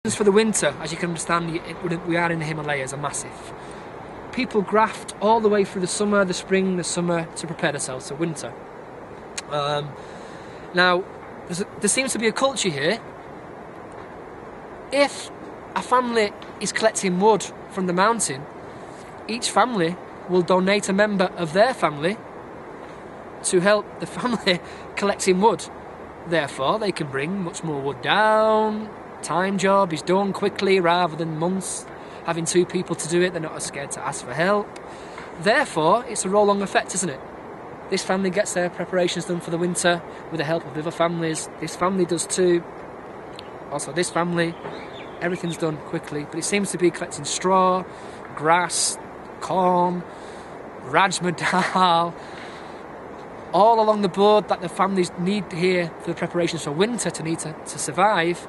For the winter, as you can understand, we are in the Himalayas, are massive. People graft all the way through the summer, the spring, the summer to prepare themselves for winter. Now, there seems to be a culture here. If a family is collecting wood from the mountain, each family will donate a member of their family to help the family collecting wood. Therefore, they can bring much more wood down. Time job is done quickly rather than months having two people to do it. They're not as scared to ask for help. Therefore, it's a roll-on effect, isn't it? This family gets their preparations done for the winter with the help of other families. This family does too. Also, this family, everything's done quickly. But it seems to be collecting straw, grass, corn, rajma dal, all along the board that the families need here for the preparations for winter to survive.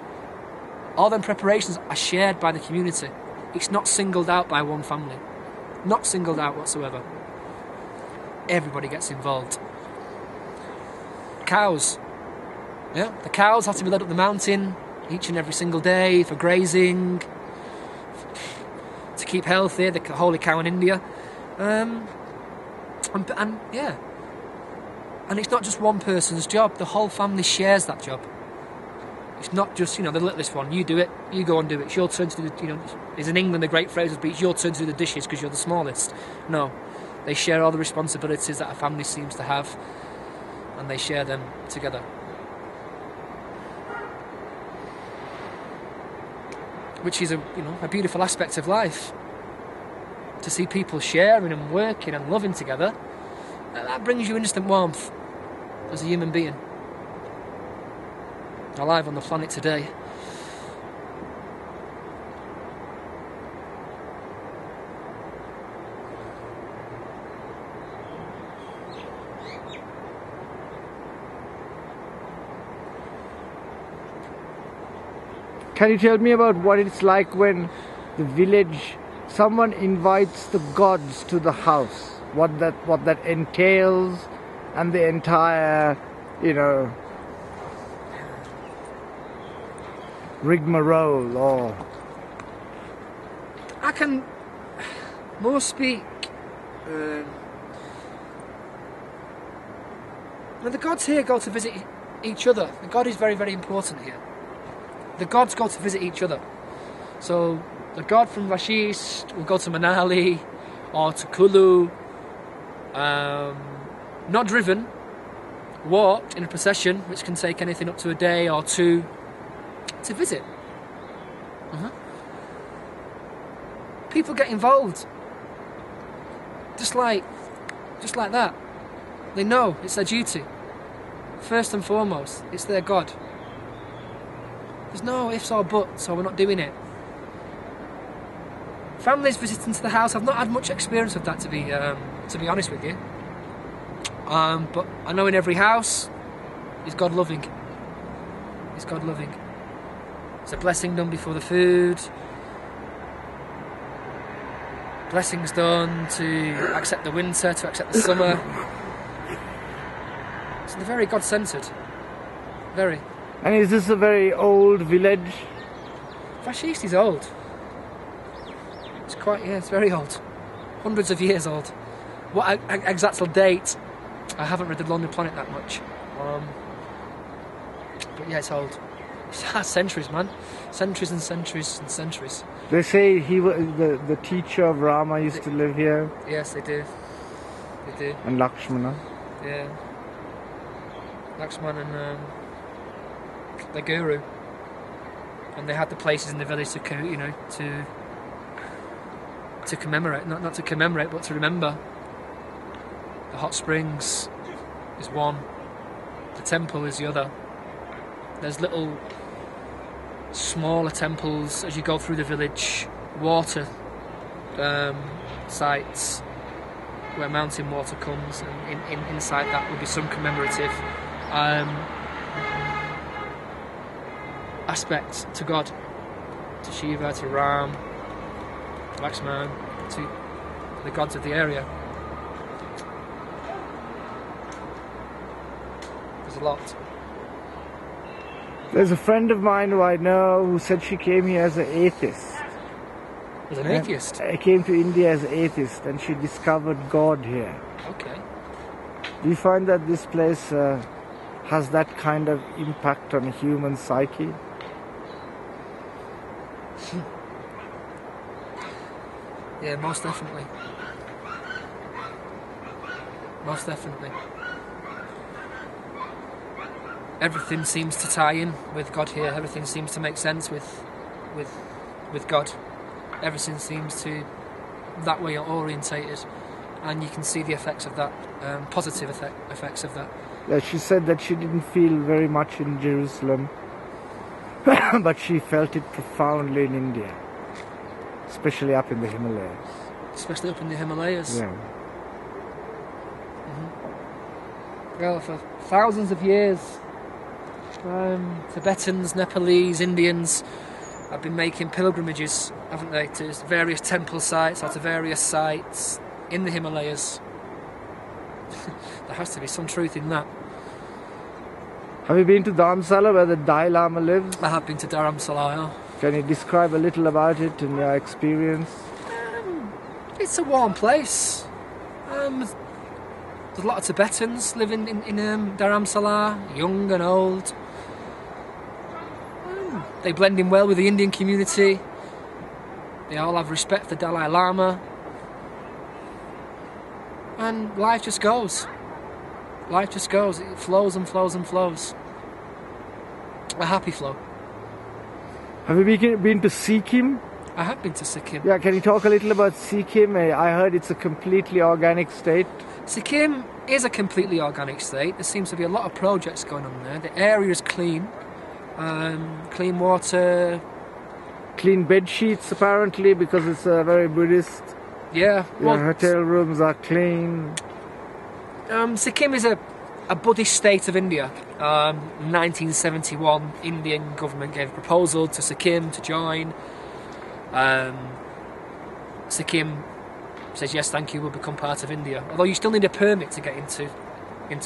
All them preparations are shared by the community. It's not singled out by one family. Not singled out whatsoever. Everybody gets involved. Cows. Yeah, the cows have to be led up the mountain each and every single day for grazing, to keep healthy, the holy cow in India. And yeah. And it's not just one person's job. The whole family shares that job. It's not just, the littlest one. You do it, you go and do it. It's your turn to do the, is in England the great phrase would be, it's your turn to do the dishes because you're the smallest. No. They share all the responsibilities that a family seems to have, and they share them together. Which is a beautiful aspect of life. To see people sharing and working and loving together, that brings you instant warmth as a human being. Alive on the planet today. Can you tell me about what it's like when the village, someone invites the gods to the house? What that entails, and the entire, rigmarole, or... I can more speak... the gods here go to visit each other. The god is very, very important here. The gods go to visit each other. So the god from Vashisht will go to Manali or to Kulu. Not driven, walked in a procession, which can take anything up to a day or two to visit. People get involved. Just like that. They know it's their duty. First and foremost, it's their God. There's no ifs or buts, so we're not doing it. Families visiting to the house, I've not had much experience of that, to be honest with you. But I know in every house is God loving. Is God loving. There's a blessing done before the food. Blessings done to accept the winter, to accept the summer. So they're very God-centred. Very. And is this a very old village? Vashisht is old. It's very old. Hundreds of years old. What exact date? I haven't read The Lonely Planet that much. But yeah, it's old. It's had centuries, man. Centuries and centuries and centuries. They say the teacher of Rama used to live here. Yes, they do. They do. And Lakshmana. Yeah. Lakshmana and the guru. And they had the places in the village to commemorate, not to commemorate, but to remember. The hot springs is one. The temple is the other. There's little smaller temples as you go through the village, water sites where mountain water comes, and inside that will be some commemorative aspect to God, to Shiva, to Ram, to Lakshman, to the gods of the area. There's a lot. There's a friend of mine who I know who said she came here as an atheist. As an atheist? I came to India as an atheist and she discovered God here. Okay. Do you find that this place has that kind of impact on human psyche? Yeah, most definitely. Most definitely. Everything seems to tie in with God here. Everything seems to make sense with God. Everything seems to that way orientated, and you can see the effects of that, positive effects of that. Yeah, she said that she didn't feel very much in Jerusalem, but she felt it profoundly in India, especially up in the Himalayas. Especially up in the Himalayas. Yeah. Well, for thousands of years, Tibetans, Nepalese, Indians have been making pilgrimages, haven't they, to various temple sites or to various sites in the Himalayas. There has to be some truth in that. Have you been to Dharamsala where the Dalai Lama lives? I have been to Dharamsala. Can you describe a little about it and your experience? It's a warm place. There's a lot of Tibetans living in Dharamsala, young and old. They blend in well with the Indian community. They all have respect for Dalai Lama. And life just goes. Life just goes. It flows and flows and flows. A happy flow. Have you been to Sikkim? I have been to Sikkim. Yeah, can you talk a little about Sikkim? I heard it's a completely organic state. Sikkim is a completely organic state. There seems to be a lot of projects going on there. The area is clean. Clean water. Clean bed sheets, apparently, because it's very Buddhist. Yeah. Well, hotel rooms are clean. Sikkim is a Buddhist state of India. 1971, Indian government gave a proposal to Sikkim to join. Sikkim says yes, thank you, we'll become part of India. Although you still need a permit to get into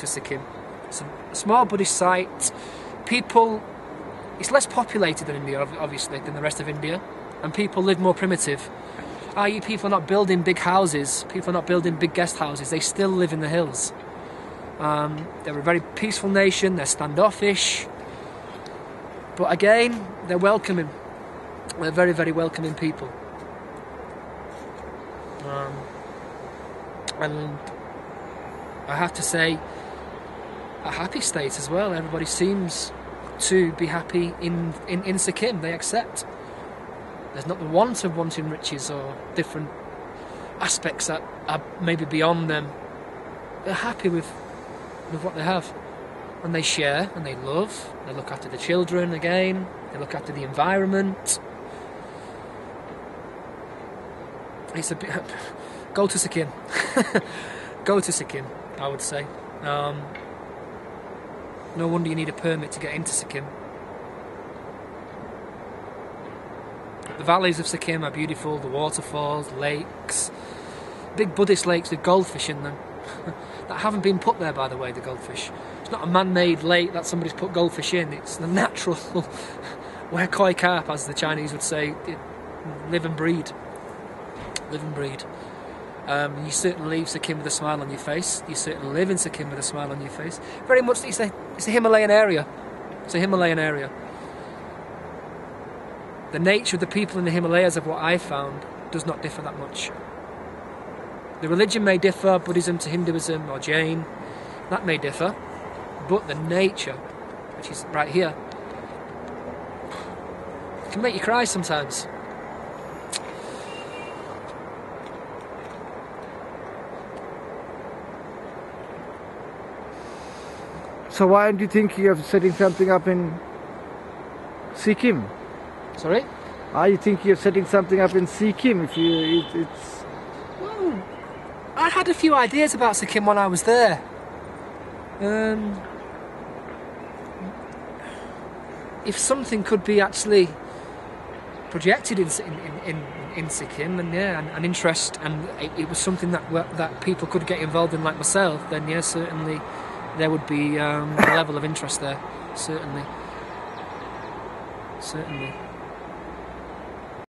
Sikkim. It's a small Buddhist site. It's less populated than India, obviously, than the rest of India, and people live more primitive. I.e., people are not building big houses, people are not building big guest houses, they still live in the hills. They're a very peaceful nation, they're standoffish, but again, they're welcoming. They're very, very welcoming people. And I have to say, a happy state as well. Everybody seems to be happy in Sikkim. They accept. There's not the want of wanting riches or different aspects that are maybe beyond them. They're happy with what they have. And they share and they love. They look after the children again. They look after the environment. It's a bit... Go to Sikkim. Go to Sikkim, I would say. No wonder you need a permit to get into Sikkim. The valleys of Sikkim are beautiful, the waterfalls, lakes, big Buddhist lakes with goldfish in them that haven't been put there, by the way, the goldfish. It's not a man-made lake that somebody's put goldfish in, it's the natural, where koi carp, as the Chinese would say, live and breed. Live and breed. You certainly leave Sikkim with a smile on your face. You certainly live in Sikkim with a smile on your face. Very much, it's a Himalayan area. It's a Himalayan area. The nature of the people in the Himalayas, of what I found, does not differ that much. The religion may differ, Buddhism to Hinduism or Jain, that may differ, but the nature, which is right here, can make you cry sometimes. So why aren't you thinking of setting something up in Sikkim? Sorry? Are you thinking of setting something up in Sikkim? It's... Well, I had a few ideas about Sikkim when I was there. If something could be actually projected in Sikkim, and an interest, and it was something that people could get involved in, like myself, then certainly there would be a level of interest there, certainly. Certainly.